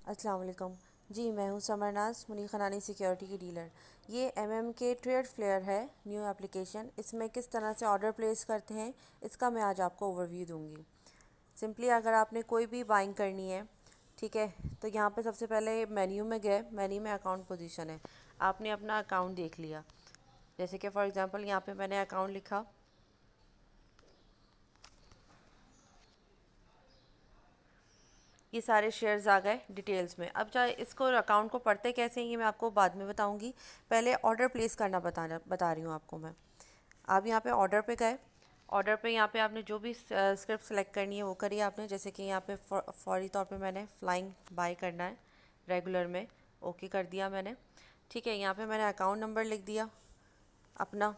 अस्सलाम वालेकुम। जी, मैं हूँ समरनाज मुनीर खनानी सिक्योरिटी की डीलर। ये के ट्रेड फ्लेयर है, न्यू एप्लीकेशन। इसमें किस तरह से ऑर्डर प्लेस करते हैं इसका मैं आज आपको ओवरव्यू दूंगी। सिंपली अगर आपने कोई भी बाइंग करनी है, ठीक है, तो यहाँ पे सबसे पहले मेन्यू में गए, मेन्यू में अकाउंट पोजीशन है। आपने अपना अकाउंट देख लिया, जैसे कि फॉर एग्ज़ाम्पल यहाँ पे मैंने अकाउंट लिखा, ये सारे शेयर्स आ गए डिटेल्स में। अब चाहे इसको अकाउंट को पढ़ते कैसे हैं ये मैं आपको बाद में बताऊंगी। पहले ऑर्डर प्लेस करना बता रही हूँ आपको मैं। आप यहाँ पे ऑर्डर पे गए, ऑर्डर पे यहाँ पे आपने जो भी स्क्रिप्ट सेलेक्ट करनी है वो करिए आपने। जैसे कि यहाँ पे फौरी तौर पे मैंने फ्लाइंग बाय करना है रेगुलर में, ओके कर दिया मैंने। ठीक है, यहाँ पे मैंने अकाउंट नंबर लिख दिया अपना,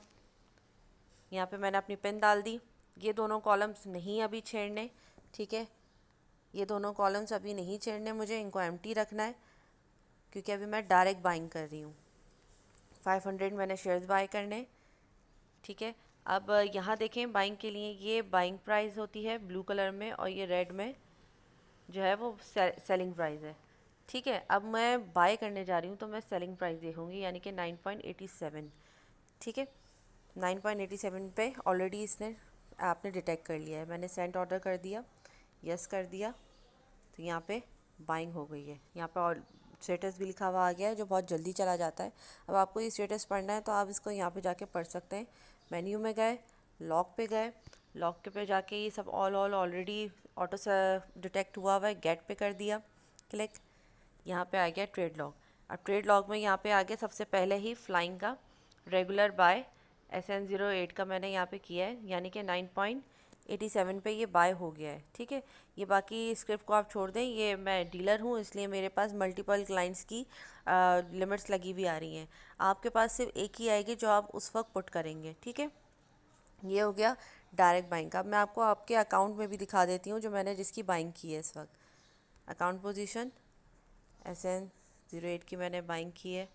यहाँ पे मैंने अपनी पिन डाल दी। ये दोनों कॉलम्स नहीं अभी छेड़ने, ठीक है, ये दोनों कॉलम्स अभी नहीं छेड़ने, मुझे इनको एम्प्टी रखना है क्योंकि अभी मैं डायरेक्ट बाइंग कर रही हूँ। 500 मैंने शेयर्स बाय करने, ठीक है। अब यहाँ देखें, बाइंग के लिए ये बाइंग प्राइस होती है ब्लू कलर में, और ये रेड में जो है वो सेलिंग प्राइस है। ठीक है, अब मैं बाय करने जा रही हूँ तो मैं सेलिंग प्राइस देखूँगी, यानी कि 9.87। ठीक है, 9.87 पे ऑलरेडी इसने आपने डिटेक्ट कर लिया है। मैंने सेंड ऑर्डर कर दिया, यस कर दिया, तो यहाँ पे बाइंग हो गई है। यहाँ पे और स्टेटस भी लिखा हुआ आ गया है जो बहुत जल्दी चला जाता है। अब आपको ये स्टेटस पढ़ना है तो आप इसको यहाँ पे जाके पढ़ सकते हैं। मेन्यू में गए, लॉक पे गए, लॉक के पे जाके ये सब ऑल ऑलरेडी ऑटो से डिटेक्ट हुआ हुआ है, गेट पे कर दिया क्लिक। यहाँ पे आ गया ट्रेड लॉग। अब ट्रेड लॉग में यहाँ पे आ गया सबसे पहले ही फ्लाइंग का रेगुलर बाय SN08 का मैंने यहाँ पे किया है, यानी कि 9.87 पे ये बाय हो गया है। ठीक है, ये बाकी स्क्रिप्ट को आप छोड़ दें, ये मैं डीलर हूँ इसलिए मेरे पास मल्टीपल क्लाइंट्स की लिमिट्स लगी हुई आ रही हैं। आपके पास सिर्फ एक ही आएगी जो आप उस वक्त पुट करेंगे। ठीक है, ये हो गया डायरेक्ट बाइंग का। अब मैं आपको आपके अकाउंट में भी दिखा देती हूँ जो मैंने जिसकी बाइंग की है इस वक्त। अकाउंट पोजीशन SN08 की मैंने बाइंग की है।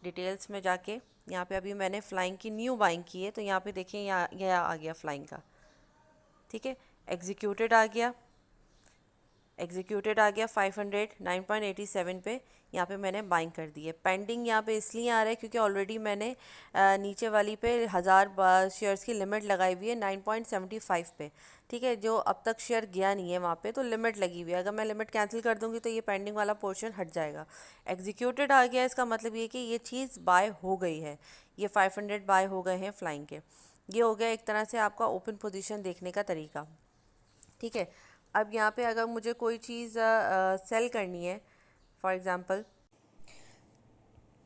डिटेल्स में जाके यहाँ पे अभी मैंने फ़्लाइंग की न्यू बाइंग की है, तो यहाँ पे देखें, यहाँ यह आ गया फ़्लाइंग का। ठीक है, एग्जीक्यूटेड आ गया, एग्जीक्यूटेड आ गया 500 9.87 पे। यहाँ पे मैंने बाइंग कर दी है। पेंडिंग यहाँ पे इसलिए आ रहा है क्योंकि ऑलरेडी मैंने नीचे वाली पे 1000 शेयर्स की लिमिट लगाई हुई है 9.75 पे। ठीक है, जो अब तक शेयर गया नहीं है वहाँ पे तो लिमिट लगी हुई है। अगर मैं लिमिट कैंसिल कर दूँगी तो ये पेंडिंग वाला पोर्शन हट जाएगा। एग्जीक्यूटेड आ गया, इसका मतलब ये कि ये चीज़ बाय हो गई है, ये 500 बाय हो गए हैं फ्लाइंग के। ये हो गया एक तरह से आपका ओपन पोजीशन देखने का तरीका। ठीक है, अब यहाँ पे अगर मुझे कोई चीज़ सेल करनी है, फॉर एग्ज़ाम्पल,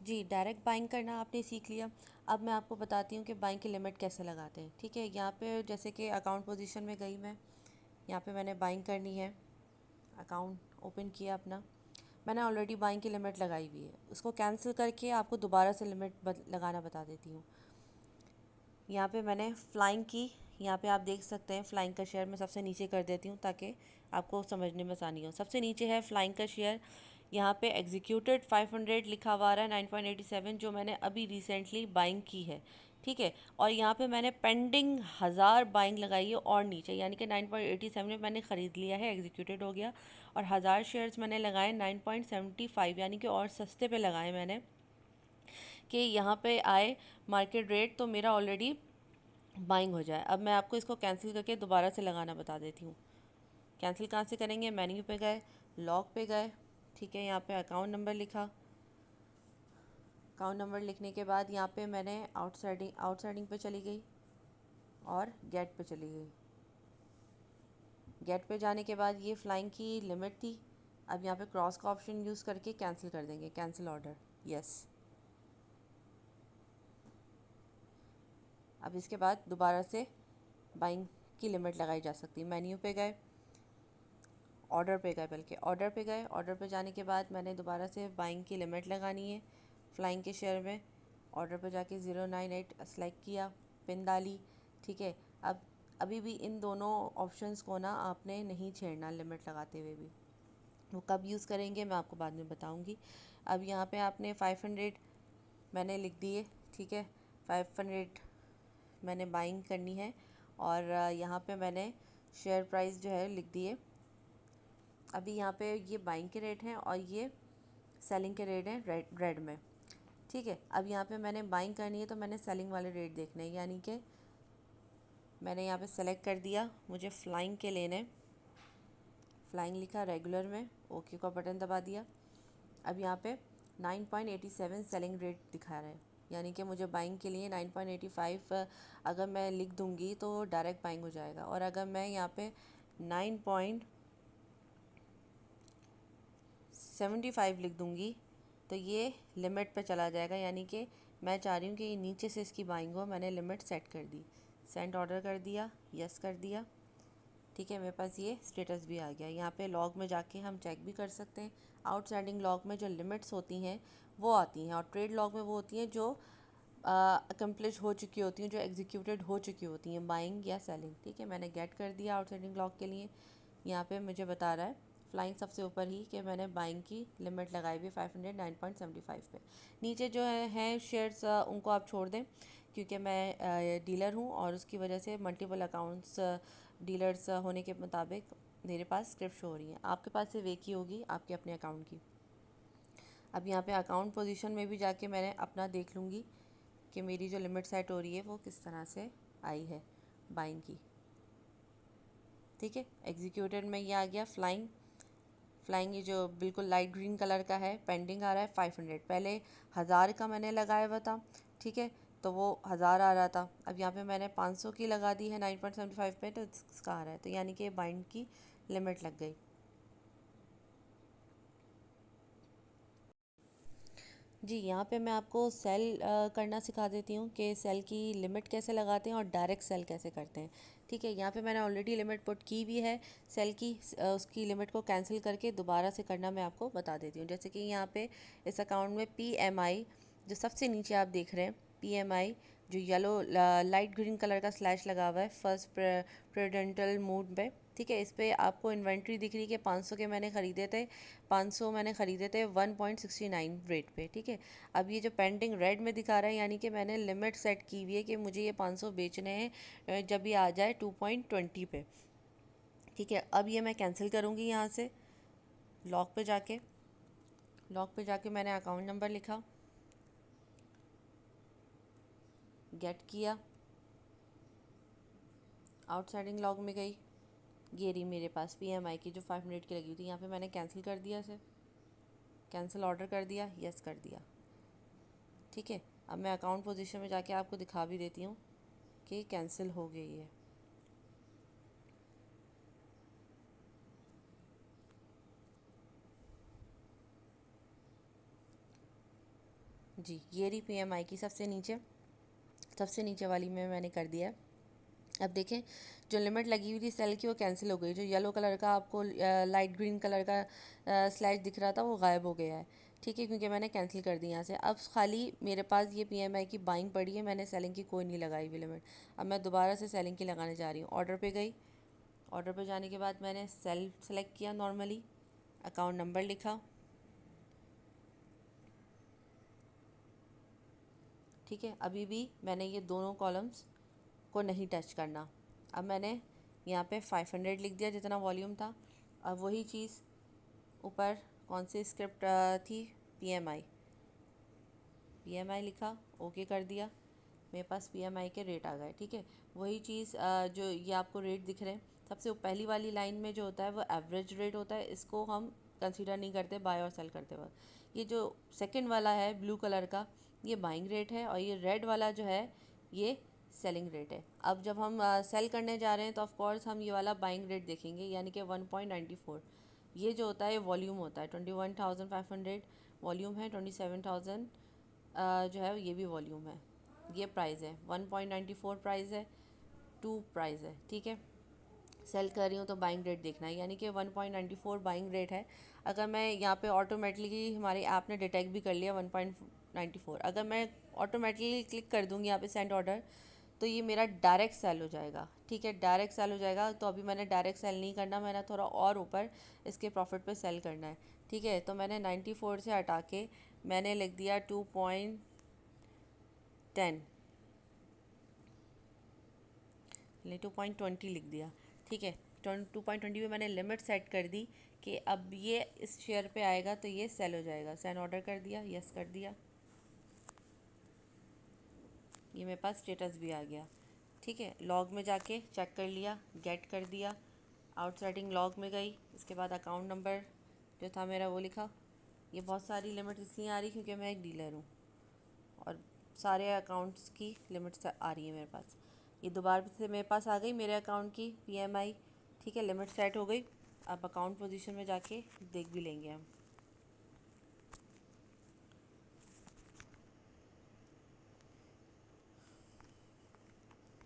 जी डायरेक्ट बाइंग करना आपने सीख लिया। अब मैं आपको बताती हूँ कि बाइंग की लिमिट कैसे लगाते हैं। ठीक है, यहाँ पे जैसे कि अकाउंट पोजीशन में गई मैं, यहाँ पे मैंने बाइंग करनी है, अकाउंट ओपन किया अपना, मैंने ऑलरेडी बाइंग की लिमिट लगाई हुई है। उसको कैंसिल करके आपको दोबारा से लिमिट लगाना बता देती हूँ। यहाँ पे मैंने फ़्लाइंग की, यहाँ पे आप देख सकते हैं फ़्लाइंग का शेयर मैं सबसे नीचे कर देती हूँ ताकि आपको समझने में आसानी हो। सबसे नीचे है फ़्लाइंग का शेयर, यहाँ पे एग्जीक्यूटेड 500 लिखा हुआ रहा है 9.87 जो मैंने अभी रिसेंटली बाइंग की है। ठीक है, और यहाँ पे मैंने पेंडिंग 1000 बाइंग लगाई है और नीचे, यानी कि 9.87 में मैंने ख़रीद लिया है, एग्जीक्यूटेड हो गया, और 1000 शेयर्स मैंने लगाए 9.75, यानी कि और सस्ते पे लगाए मैंने कि यहाँ पे आए मार्केट रेट तो मेरा ऑलरेडी बाइंग हो जाए। अब मैं आपको इसको कैंसिल करके दोबारा से लगाना बता देती हूँ। कैंसिल कहाँ से करेंगे, मेन्यू पे गए, लॉक पे गए, ठीक है, यहाँ पे अकाउंट नंबर लिखा, अकाउंट नंबर लिखने के बाद यहाँ पे मैंने आउटसाइडिंग पे चली गई और गेट पे चली गई। गेट पे जाने के बाद ये फ़्लाइंग की लिमिट थी। अब यहाँ पे क्रॉस का ऑप्शन यूज़ करके कैंसिल कर देंगे, कैंसिल ऑर्डर, यस। अब इसके बाद दोबारा से बाइंग की लिमिट लगाई जा सकती है। मेन्यू पे गए, ऑर्डर पे गए, बल्कि ऑर्डर पे गए, ऑर्डर पे जाने के बाद मैंने दोबारा से बाइंग की लिमिट लगानी है फ़्लाइंग के शेयर में। ऑर्डर पे जाके 098 सेलेक्ट किया, पिन डाली। ठीक है, अब अभी भी इन दोनों ऑप्शंस को ना आपने नहीं छेड़ना लिमिट लगाते हुए भी। वो कब यूज़ करेंगे मैं आपको बाद में बताऊंगी। अब यहाँ पे आपने 500 मैंने लिख दिए, ठीक है, 500 मैंने बाइंग करनी है, और यहाँ पे मैंने शेयर प्राइस जो है लिख दिए अभी यहाँ पे ये बाइंग के रेट हैं और ये सेलिंग के रेट हैं रेड में, ठीक है। अब यहाँ पे मैंने बाइंग करनी है तो मैंने सेलिंग वाले रेट देखने हैं, यानी कि मैंने यहाँ पे सेलेक्ट कर दिया, मुझे फ्लाइंग के लेने, फ्लाइंग लिखा रेगुलर में, ओके का बटन दबा दिया। अब यहाँ पे 9.87 सेलिंग रेट दिखा रहा है, यानी कि मुझे बाइंग के लिए 9.85 अगर मैं लिख दूँगी तो डायरेक्ट बाइंग हो जाएगा, और अगर मैं यहाँ पे 9.75 लिख दूँगी तो ये लिमिट पे चला जाएगा, यानी कि मैं चाह रही हूँ कि ये नीचे से इसकी बाइंग हो। मैंने लिमिट सेट कर दी, सेंड ऑर्डर कर दिया, यस कर दिया, ठीक है। मेरे पास ये स्टेटस भी आ गया। यहाँ पे लॉग में जाके हम चेक भी कर सकते हैं। आउटस्टैंडिंग लॉग में जो लिमिट्स होती हैं वो आती हैं, और ट्रेड लॉग में वो होती हैं जो अकम्प्लिश हो चुकी होती हैं, जो एग्जीक्यूटेड हो चुकी होती हैं, बाइंग या सेलिंग, ठीक है। मैंने गेट कर दिया आउटस्टैंडिंग लॉग के लिए। यहाँ पे मुझे बता रहा है फ्लाइंग सबसे ऊपर ही कि मैंने बाइंग की लिमिट लगाई हुई 509.75 पे। नीचे जो है शेयर्स उनको आप छोड़ दें, क्योंकि मैं डीलर हूँ और उसकी वजह से मल्टीपल अकाउंट्स डीलर्स होने के मुताबिक मेरे पास स्क्रिप्ट शो हो रही है। आपके पास सिर्फ एक ही होगी, आपके अपने अकाउंट की। अब यहाँ पे अकाउंट पोजीशन में भी जाके मैंने अपना देख लूँगी कि मेरी जो लिमिट सेट हो रही है वो किस तरह से आई है बाइंग की, ठीक है। एग्जीक्यूटेड में ये आ गया फ्लाइंग, फ्लाइंग ये जो बिल्कुल लाइट ग्रीन कलर का है, पेंडिंग आ रहा है 500। पहले 1000 का मैंने लगाया हुआ था, ठीक है, तो वो 1000 आ रहा था। अब यहाँ पे मैंने 500 की लगा दी है 9.75 पे, तो इसका आ रहा है, तो यानी कि बाइंड की लिमिट लग गई। जी, यहाँ पे मैं आपको सेल करना सिखा देती हूँ कि सेल की लिमिट कैसे लगाते हैं और डायरेक्ट सेल कैसे करते हैं, ठीक है। यहाँ पे मैंने ऑलरेडी लिमिट पुट की भी है सेल की, उसकी लिमिट को कैंसिल करके दोबारा से करना मैं आपको बता देती हूँ। जैसे कि यहाँ पे इस अकाउंट में PMI जो सबसे नीचे आप देख रहे हैं, PMI जो येलो लाइट ग्रीन कलर का स्लैश लगा हुआ है फर्स्ट प्रेडेंटल मूड पे, ठीक है। इस पर आपको इन्वेंट्री दिख रही है कि 500 के मैंने ख़रीदे थे, 500 मैंने ख़रीदे थे 1.69 रेट पे, ठीक है। अब ये जो पेंडिंग रेड में दिखा रहा है, यानी कि मैंने लिमिट सेट की हुई है कि मुझे ये 500 बेचने हैं जब ये आ जाए 2.20 पे, ठीक है। अब ये मैं कैंसिल करूँगी यहाँ से लॉक पे जाके, लॉक पे जाके मैंने अकाउंट नंबर लिखा, गेट किया, आउटसाइडिंग लॉग में गई, ये रही मेरे पास PMI की जो 5 मिनट की लगी हुई थी। यहाँ पे मैंने कैंसिल कर दिया इसे, कैंसिल ऑर्डर कर दिया, यस कर दिया, ठीक है। अब मैं अकाउंट पोजीशन में जाके आपको दिखा भी देती हूँ कि कैंसिल हो गई है। जी, ये रही PMI की सबसे नीचे वाली में मैंने कर दिया है। अब देखें जो लिमिट लगी हुई थी सेल की वो कैंसिल हो गई, जो येलो कलर का आपको लाइट ग्रीन कलर का स्लैश दिख रहा था वो गायब हो गया है, ठीक है, क्योंकि मैंने कैंसिल कर दी यहाँ से। अब खाली मेरे पास ये PMI की बाइंग पड़ी है, मैंने सेलिंग की कोई नहीं लगाई हुई लिमिट। अब मैं दोबारा से सेलिंग की लगाने जा रही हूँ। ऑर्डर पे गई, ऑर्डर पे जाने के बाद मैंने सेल सेलेक्ट किया नॉर्मली, अकाउंट नंबर लिखा, ठीक है। अभी भी मैंने ये दोनों कॉलम्स को नहीं टच करना। अब मैंने यहाँ पे 500 लिख दिया जितना वॉल्यूम था। अब वही चीज़ ऊपर कौन सी स्क्रिप्ट थी, PMI लिखा, ओके कर दिया, मेरे पास PMI के रेट आ गए, ठीक है। वही चीज़ जो ये आपको रेट दिख रहे हैं, सबसे पहली वाली लाइन में जो होता है वो एवरेज रेट होता है, इसको हम कंसीडर नहीं करते बाय और सेल करते वक्त। ये जो सेकंड वाला है ब्लू कलर का, ये बाइंग रेट है, और ये रेड वाला जो है ये सेलिंग रेट है। अब जब हम सेल करने जा रहे हैं तो ऑफ कोर्स हम ये वाला बाइंग रेट देखेंगे, यानी कि 1.94। ये जो होता है वॉल्यूम होता है, 21,500 वॉल्यूम है, 27,000 जो है ये भी वॉल्यूम है। ये प्राइस है 1.94 प्राइस है, 2 प्राइस है, ठीक है। सेल कर रही हूँ तो बाइंग रेट देखना है, यानी कि 1.94 बाइंग रेट है। अगर मैं यहाँ पे ऑटोमेटिकली हमारे ऐप ने डिटेक्ट भी कर लिया 1.94, अगर मैं ऑटोमेटिकली क्लिक कर दूँगी यहाँ पे सेंड ऑर्डर तो ये मेरा डायरेक्ट सेल हो जाएगा, ठीक है, डायरेक्ट सेल हो जाएगा। तो अभी मैंने डायरेक्ट सेल नहीं करना, मैंने थोड़ा और ऊपर इसके प्रॉफिट पे सेल करना है, ठीक है। तो मैंने 94 से हटा के मैंने लिख दिया 2.10, ले 2.20 लिख दिया, ठीक है। 2.20 पे मैंने लिमिट सेट कर दी कि अब ये इस शेयर पे आएगा तो ये सेल हो जाएगा। सेंड ऑर्डर कर दिया, यस कर दिया, ये मेरे पास स्टेटस भी आ गया। ठीक है, लॉग में जाके चेक कर लिया, गेट कर दिया, आउटसाइडिंग लॉग में गई, इसके बाद अकाउंट नंबर जो था मेरा वो लिखा। ये बहुत सारी लिमिट इसलिए आ रही क्योंकि मैं एक डीलर हूँ और सारे अकाउंट्स की लिमिट्स आ रही है मेरे पास। ये दोबारा से मेरे पास आ गई मेरे अकाउंट की PMI। ठीक है, लिमिट सेट हो गई। अब अकाउंट पोजीशन में जाके देख भी लेंगे हम।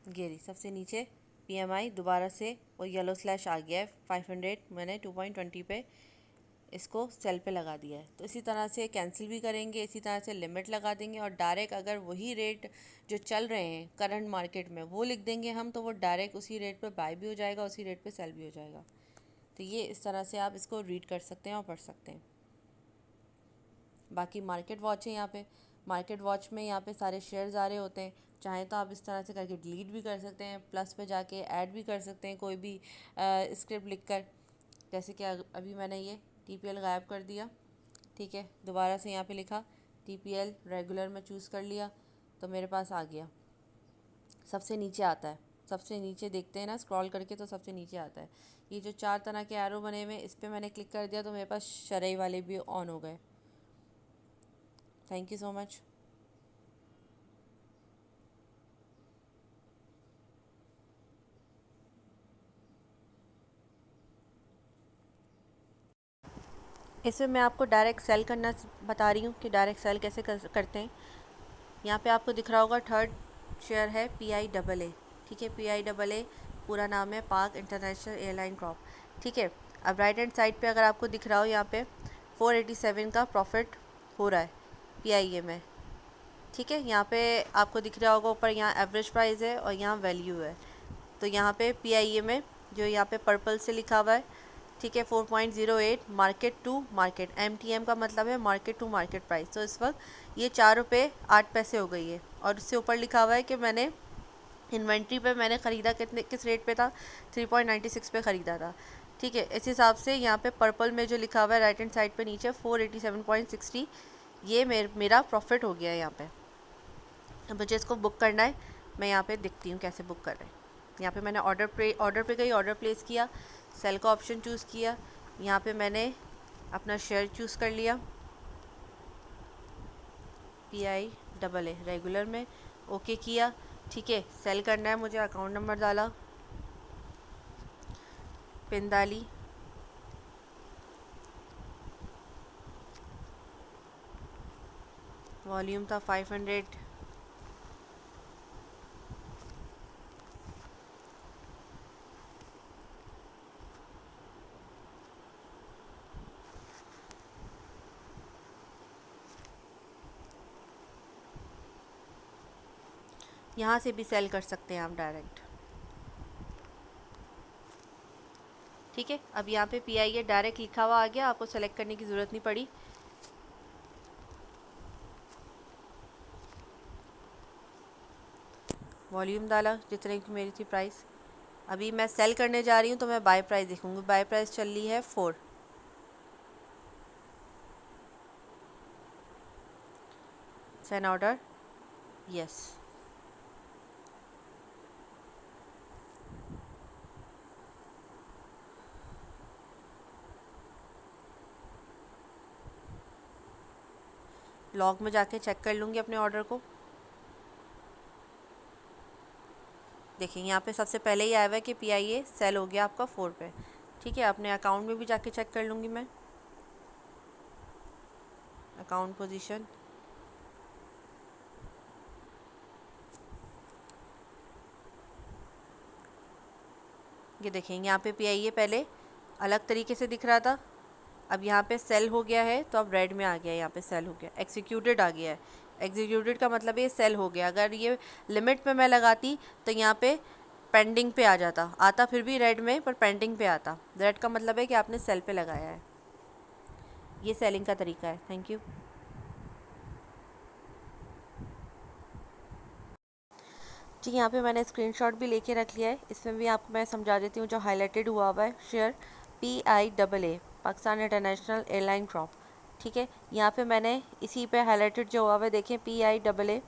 गेरी सबसे नीचे PMI दोबारा से वो येलो स्लैश आ गया है 500, मैंने 2.20 पे इसको सेल पे लगा दिया है। तो इसी तरह से कैंसिल भी करेंगे, इसी तरह से लिमिट लगा देंगे और डायरेक्ट अगर वही रेट जो चल रहे हैं करंट मार्केट में वो लिख देंगे हम, तो वो डायरेक्ट उसी रेट पे बाय भी हो जाएगा, उसी रेट पे सेल भी हो जाएगा। तो ये इस तरह से आप इसको रीड कर सकते हैं और पढ़ सकते हैं। बाकी मार्केट वॉच है यहाँ पे। मार्केट वॉच में यहाँ पे सारे शेयर्स आ रहे होते हैं। चाहें तो आप इस तरह से करके डिलीट भी कर सकते हैं, प्लस पे जाके ऐड भी कर सकते हैं कोई भी स्क्रिप्ट लिखकर। जैसे कि अभी मैंने ये TPL गायब कर दिया। ठीक है, दोबारा से यहाँ पे लिखा TPL रेगुलर में चूज़ कर लिया तो मेरे पास आ गया। सबसे नीचे आता है, सबसे नीचे देखते हैं ना स्क्रॉल करके तो सबसे नीचे आता है ये जो 4 तरह के एरो बने हुए, इस पर मैंने क्लिक कर दिया तो मेरे पास शरई वाले भी ऑन हो गए। Thank you so much. इसमें मैं आपको डायरेक्ट सेल करना बता रही हूँ कि डायरेक्ट सेल कैसे करते हैं। यहाँ पे आपको दिख रहा होगा थर्ड शेयर है PIAA। ठीक है, PIAA पूरा नाम है पाक इंटरनेशनल एयरलाइन क्रॉप। ठीक है, अब राइट हैंड साइड पे अगर आपको दिख रहा हो यहाँ पे 487 का प्रॉफिट हो रहा है PIA में। ठीक है, यहाँ पे आपको दिख रहा होगा ऊपर यहाँ एवरेज प्राइस है और यहाँ वैल्यू है। तो यहाँ पे PIA में जो यहाँ पे पर्पल से लिखा हुआ है, ठीक है, 4.08 मार्केट टू मार्केट, MTM का मतलब है मार्केट टू मार्केट प्राइस। तो इस वक्त ये 4 रुपये 8 पैसे हो गई है और उससे ऊपर लिखा हुआ है कि मैंने इन्वेंट्री पे मैंने ख़रीदा किस रेट पे था, 3.96 पे ख़रीदा था। ठीक है, इस हिसाब से यहाँ पे पर्पल में जो लिखा हुआ है राइट हैंड साइड पे नीचे 487.60, ये मेरा प्रॉफिट हो गया है यहाँ पे। अब मुझे इसको बुक करना है, मैं यहाँ पे दिखती हूँ कैसे बुक कर रहे हैं। यहाँ पे मैंने ऑर्डर पे गई, ऑर्डर प्लेस किया, सेल का ऑप्शन चूज़ किया, यहाँ पे मैंने अपना शेयर चूज़ कर लिया PIAA रेगुलर में, ओके किया। ठीक है, सेल करना है मुझे, अकाउंट नंबर डाला, पिन डाली, वॉल्यूम था 500, यहाँ से भी सेल कर सकते हैं आप डायरेक्ट। ठीक है, अब यहाँ पे PIA डायरेक्ट लिखा हुआ आ गया, आपको सेलेक्ट करने की ज़रूरत नहीं पड़ी। वॉल्यूम डाला जितने की मेरी थी प्राइस। अभी मैं सेल करने जा रही हूँ तो मैं बाय प्राइस देखूँगी, बाय प्राइस चल रही है 4। Send order, yes. लॉग में जाके चेक कर लूँगी अपने ऑर्डर को। देखिए यहाँ पे सबसे पहले ही आया हुआ है कि PIA सेल हो गया आपका 4 पे। ठीक है, अपने अकाउंट में भी जाके चेक कर लूँगी मैं, अकाउंट पोजीशन। ये देखेंगे यहाँ पे PIA पहले अलग तरीके से दिख रहा था, अब यहाँ पे सेल हो गया है तो अब रेड में आ गया, यहाँ पे सेल हो गया, एक्सिक्यूटेड आ गया है। एक्सिक्यूटेड का मतलब ये सेल हो गया। अगर ये लिमिट पे मैं लगाती तो यहाँ पे पेंडिंग पे आ जाता, आता फिर भी रेड में पर पेंडिंग पे आता। रेड का मतलब है कि आपने सेल पे लगाया है। ये सेलिंग का तरीका है। Thank you. जी, यहाँ पे मैंने स्क्रीनशॉट भी लेके रख लिया है, इसमें भी आपको मैं समझा देती हूँ। जो हाईलाइटेड हुआ है share PIAA, Pakistan international airline drop. ठीक है, यहाँ पे मैंने इसी पे हाईलाइटेड जो हुआ है देखें PIAA।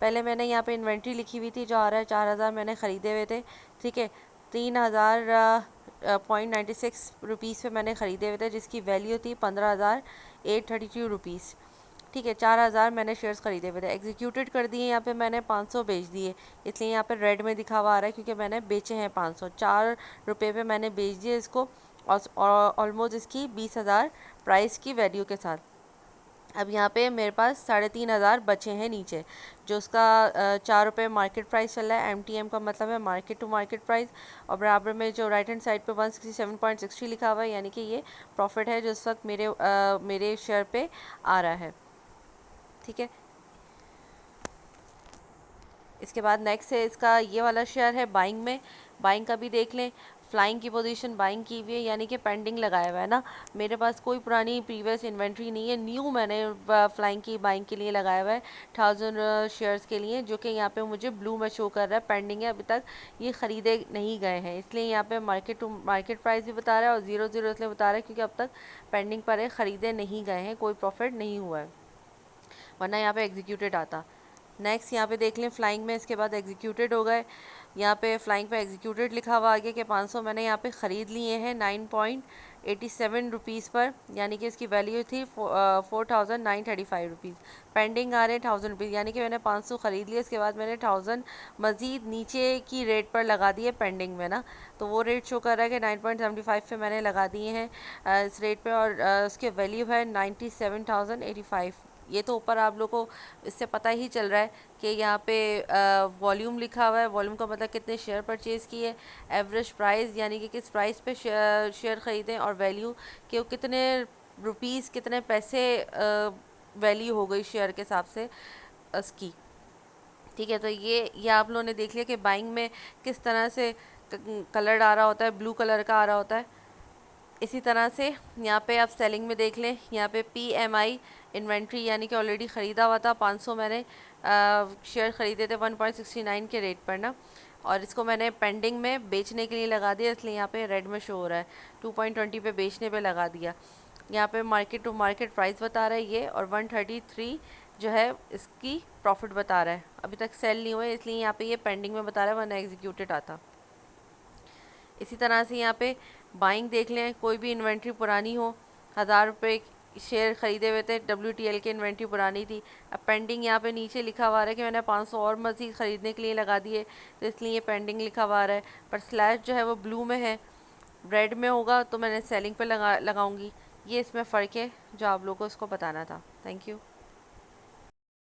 पहले मैंने यहाँ पे इन्वेंट्री लिखी हुई थी जो आ रहा है 4,000 मैंने ख़रीदे हुए थे। ठीक है, 3,000.96 पे मैंने ख़रीदे हुए थे जिसकी वैल्यू थी 15,832 रुपीज़। ठीक है, 4,000 मैंने शेयर्स ख़रीदे हुए थे, एग्जीक्यूटेड कर दिए यहाँ पे मैंने 500 बेच दिए, इसलिए यहाँ पे रेड में दिखा हुआ आ रहा है क्योंकि मैंने बेचे हैं 500, 4 रुपये पे मैंने बेच दिए इसको और ऑलमोस्ट इसकी 20,000 प्राइस की वैल्यू के साथ। अब यहाँ पे मेरे पास 3,500 बचे हैं नीचे, जो उसका 4 रुपये मार्केट प्राइस चल रहा है। MTM का मतलब है मार्केट टू मार्केट प्राइस, और बराबर में जो राइट हैंड साइड पे 167.60 लिखा हुआ है, यानी कि ये प्रॉफिट है जो इस वक्त मेरे शेयर पे आ रहा है। ठीक है, इसके बाद नेक्स्ट है इसका ये वाला शेयर है बाइंग में। बाइंग का भी देख लें, फ्लाइंग की पोजीशन बाइंग की हुई है, यानी कि पेंडिंग लगाया हुआ है ना। मेरे पास कोई पुरानी प्रीवियस इन्वेंट्री नहीं है, न्यू मैंने फ्लाइंग की बाइंग के लिए लगाया हुआ है 1000 शेयर्स के लिए, जो कि यहाँ पे मुझे ब्लू में शो कर रहा है पेंडिंग है, अभी तक ये ख़रीदे नहीं गए हैं, इसलिए यहाँ पे मार्केट टू मार्केट प्राइस भी बता रहा है और 00 इसलिए बता रहा है क्योंकि अब तक पेंडिंग पर है, ख़रीदे नहीं गए हैं, कोई प्रॉफिट नहीं हुआ है, वरना यहाँ पे एग्जीक्यूटेड आता। नेक्स्ट यहाँ पे देख लें फ्लाइंग में, इसके बाद एग्जीक्यूटेड हो गए। यहाँ पे फ्लाइंग पे एग्जीक्यूटेड लिखा हुआ आगे के 500 मैंने यहाँ पे ख़रीद लिए हैं 9.87 रुपीज़ पर, यानी कि इसकी वैल्यू थी 4,935 रुपीज़। पेंडिंग आ रहे हैं 1,000 रुपीज़, यानी कि मैंने 500 ख़रीद लिए, इसके बाद मैंने 1,000 मज़ीद नीचे की रेट पर लगा दिए पेंडिंग में ना, तो वो रेट शो कर रहा है कि 9.75 पे मैंने लगा दिए हैं इस रेट पे, और उसके वैल्यू है 97,085। ये तो ऊपर आप लोग को इससे पता ही चल रहा है कि यहाँ पे वॉल्यूम लिखा हुआ है, वॉल्यूम का मतलब कितने शेयर परचेज़ किए, एवरेज प्राइस यानी कि किस प्राइस पे शेयर ख़रीदें, और वैल्यू कि वो कितने रुपीज़ कितने पैसे वैल्यू हो गई शेयर के हिसाब से उसकी। ठीक है, तो ये आप लोगों ने देख लिया कि बाइंग में किस तरह से कलर आ रहा होता है, ब्लू कलर का आ रहा होता है। इसी तरह से यहाँ पे आप सेलिंग में देख लें, यहाँ पे PMI इन्वेंट्री यानी कि ऑलरेडी ख़रीदा हुआ था 500 मैंने शेयर ख़रीदे थे 1.69 के रेट पर ना, और इसको मैंने पेंडिंग में बेचने के लिए लगा दिया, इसलिए यहाँ पे रेड में शो हो रहा है 2.20 पे बेचने पे लगा दिया। यहाँ पे मार्केट टू मार्केट प्राइस बता रहा है ये, और 133 जो है इसकी प्रॉफिट बता रहा है, अभी तक सेल नहीं हुए इसलिए यहाँ पे ये पेंडिंग में बता रहा है, वरना एग्जीक्यूटेड आता। इसी तरह से यहाँ पे बाइंग देख लें, कोई भी इन्वेंट्री पुरानी हो, 1,000 रुपये शेयर ख़रीदे हुए थे, WTL की इन्वेंट्री पुरानी थी, अब पेंडिंग यहाँ पे नीचे लिखा हुआ है कि मैंने 500 और मज़ीद ख़रीदने के लिए लगा दिए, तो इसलिए ये पेंडिंग लिखा हुआ है, पर स्लैश जो है वो ब्लू में है, रेड में होगा तो मैंने सेलिंग पे लगाऊंगी। ये इसमें फ़र्क है जो आप लोगों को इसको बताना था। Thank you.